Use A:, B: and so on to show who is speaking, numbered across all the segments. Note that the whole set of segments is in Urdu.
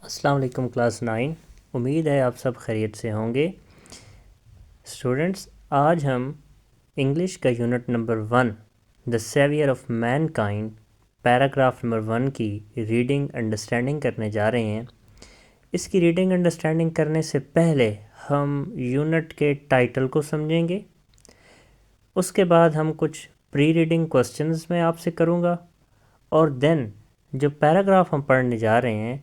A: السلام علیکم کلاس 9. امید ہے آپ سب خیریت سے ہوں گے. اسٹوڈنٹس، آج ہم انگلش کا unit number 1 the saviour of mankind paragraph number 1 کی ریڈنگ انڈرسٹینڈنگ کرنے جا رہے ہیں. اس کی ریڈنگ انڈرسٹینڈنگ کرنے سے پہلے ہم یونٹ کے ٹائٹل کو سمجھیں گے. اس کے بعد ہم کچھ پری ریڈنگ کوسچنز میں آپ سے کروں گا، اور دین جو پیراگراف ہم پڑھنے جا رہے ہیں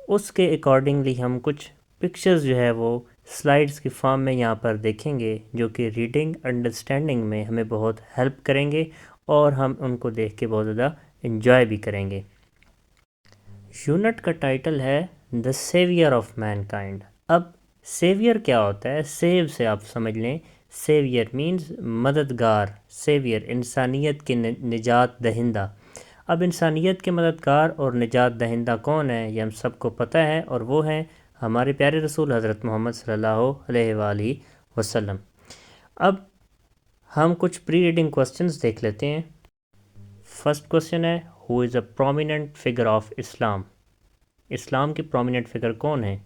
A: اس کے اکارڈنگلی ہم کچھ پکچرز جو ہے وہ سلائیڈز کی فارم میں یہاں پر دیکھیں گے، جو کہ ریڈنگ انڈرسٹینڈنگ میں ہمیں بہت ہیلپ کریں گے اور ہم ان کو دیکھ کے بہت زیادہ انجوائے بھی کریں گے. یونٹ کا ٹائٹل ہے دا سیویئر آف مین کائنڈ. اب سیویئر کیا ہوتا ہے؟ سیو سے آپ سمجھ لیں، سیویئر مینز مددگار. سیویئر انسانیت کے نجات دہندہ. اب انسانیت کے مددگار اور نجات دہندہ کون ہیں یہ ہم سب کو پتہ ہے، اور وہ ہیں ہمارے پیارے رسول حضرت محمد صلی اللہ علیہ وآلہ وسلم. اب ہم کچھ پری ریڈنگ کوسچنز دیکھ لیتے ہیں. فرسٹ کوسچن ہے who is a prominent figure of Islam. اسلام کے پرومیننٹ فگر کون ہیں؟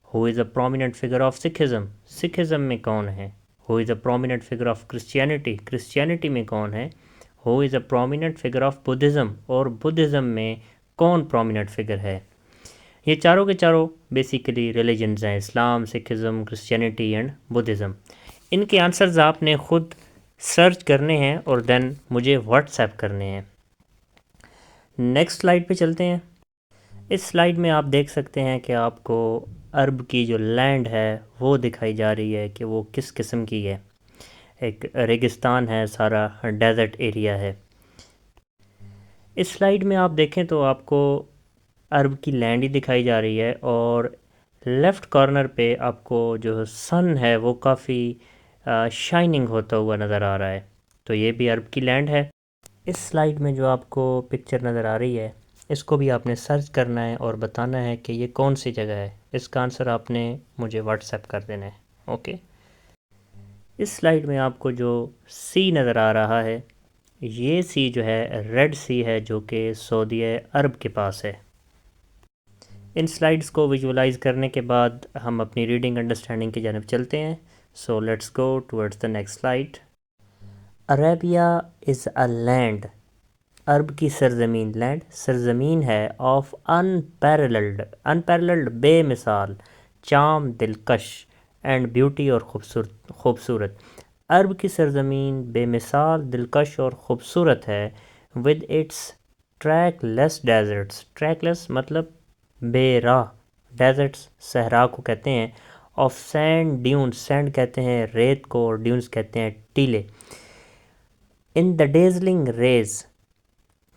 A: Who is a prominent figure of Sikhism. Sikhism میں کون ہے؟ Who is a prominent figure of Christianity. Christianity میں کون ہے؟ Who is a prominent figure of Buddhism. اور بدھزم میں کون پرومیننٹ فگر ہے؟ یہ چاروں کے چاروں بیسیکلی ریلیجنز ہیں، اسلام، سکھزم، کرسچینٹی اینڈ بدھزم. ان کے آنسرز آپ نے خود سرچ کرنے ہیں اور دین مجھے واٹس ایپ کرنے ہیں. نیکسٹ سلائیڈ پہ چلتے ہیں. اس سلائیڈ میں آپ دیکھ سکتے ہیں کہ آپ کو عرب کی جو لینڈ ہے وہ دکھائی جا رہی ہے کہ وہ کس قسم کی ہے. ایک ریگستان ہے، سارا ڈیزرٹ ایریا ہے. اس سلائیڈ میں آپ دیکھیں تو آپ کو عرب کی لینڈ ہی دکھائی جا رہی ہے، اور لیفٹ کارنر پہ آپ کو جو سن ہے وہ کافی شائننگ ہوتا ہوا نظر آ رہا ہے. تو یہ بھی عرب کی لینڈ ہے. اس سلائیڈ میں جو آپ کو پکچر نظر آ رہی ہے اس کو بھی آپ نے سرچ کرنا ہے اور بتانا ہے کہ یہ کون سی جگہ ہے. اس کا آنسر آپ نے مجھے واٹس ایپ کر دینا ہے. اوکے. اس سلائیڈ میں آپ کو جو سی نظر آ رہا ہے یہ سی جو ہے ریڈ سی ہے، جو کہ سعودی عرب کے پاس ہے. ان سلائیڈز کو ویژولائز کرنے کے بعد ہم اپنی ریڈنگ انڈرسٹینڈنگ کی جانب چلتے ہیں. So let's go towards the next slide. Arabia is a land. عرب کی سرزمین، لینڈ سرزمین ہے، آف انپیرلڈ بے مثال، چام دلکش اینڈ بیوٹی اور خوبصورت. عرب کی سرزمین بے مثال، دلکش اور خوبصورت ہے. With its trackless deserts. Trackless مطلب بے راہ، ڈیزرٹس صحرا کو کہتے ہیں. آف سینڈ ڈیونز، سینڈ کہتے ہیں ریت کو اور ڈیونز کہتے ہیں ٹیلے. ان دا ڈیزلنگ ریز،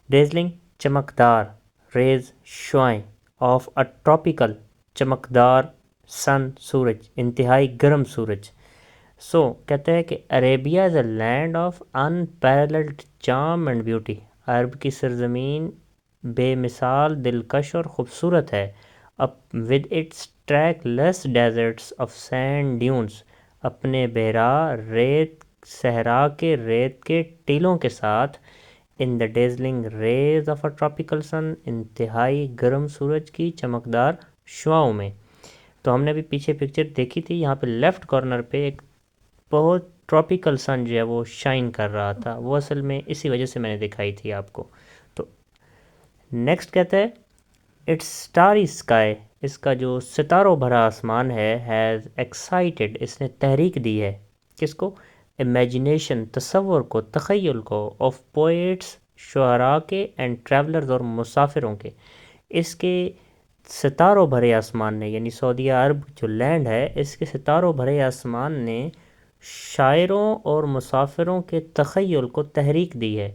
A: ڈیزلنگ چمکدار، ریز شعائیں، آف اے ٹراپیکل چمکدار سن سورج، انتہائی گرم سورج. سو کہتا ہے کہ Arabia is a land of unparalleled charm and beauty. عرب کی سرزمین بے مثال، دلکش اور خوبصورت ہے. With its trackless deserts of sand dunes, اپنے بحیرہ ریت صحرا کے ریت کے ٹیلوں کے ساتھ. ان دا ڈیزلنگ ریز آف اے ٹراپیکل سن، انتہائی گرم سورج کی چمکدار شعاؤں میں. تو ہم نے ابھی پیچھے پکچر دیکھی تھی، یہاں پہ لیفٹ کارنر پہ ایک بہت ٹراپیکل سن جو ہے وہ شائن کر رہا تھا، وہ اصل میں اسی وجہ سے میں نے دکھائی تھی آپ کو. تو نیکسٹ کہتا ہے اٹس اسٹاری اسکائی. اس کا جو ستاروں بھرا آسمان ہے، ہیز ایکسائٹیڈ، اس نے تحریک دی ہے کس کو؟ امیجینیشن، تصور کو، تخیل کو، آف پوئٹس، شعراء کے، اینڈ ٹریولرز اور مسافروں کے. اس کے ستاروں بھرے آسمان نے، یعنی سعودیہ عرب جو لینڈ ہے اس کے ستاروں بھرے آسمان نے شاعروں اور مسافروں کے تخیل کو تحریک دی ہے.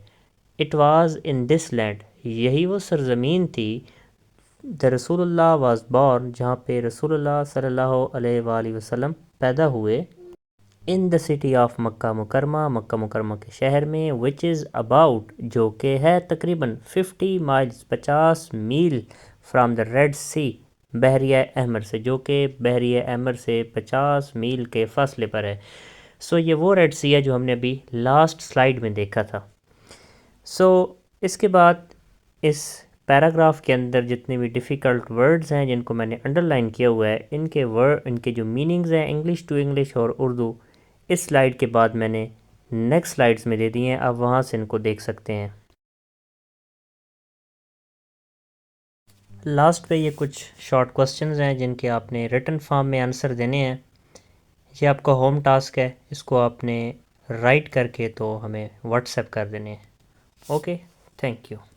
A: It was in this land, یہی وہ سرزمین تھی. دا رسول اللہ واز بورن، جہاں پہ رسول اللہ صلی اللہ علیہ وآلہ وسلم پیدا ہوئے. ان دا سٹی آف مکہ مکرمہ، مکہ مکرمہ کے شہر میں. وچ از اباؤٹ، جو کہ ہے تقریباً 50 miles, 50 mile, from the Red Sea, بحریہ احمر سے، جو کہ بحریہ احمر سے 50 میل کے فاصلے پر ہے. سو یہ وہ ریڈ سی ہے جو ہم نے ابھی لاسٹ سلائیڈ میں دیکھا تھا. سو اس کے بعد اس پیراگراف کے اندر جتنے بھی ڈیفیکلٹ ورڈز ہیں جن کو میں نے انڈر لائن کیا ہوا ہے، ان کے جو میننگز ہیں انگلش ٹو انگلش اور اردو، اس سلائیڈ کے بعد میں نے نیکسٹ سلائیڈز میں دے دی ہیں، آپ وہاں سے ان کو دیکھ سکتے ہیں۔ لاسٹ پہ یہ کچھ شارٹ کوسچنز ہیں جن کے آپ نے ریٹن فارم میں آنسر دینے ہیں۔ یہ آپ کا ہوم ٹاسک ہے، اس کو آپ نے رائٹ کر کے تو ہمیں واٹس ایپ کر دینے ہیں۔ Okay, thank you.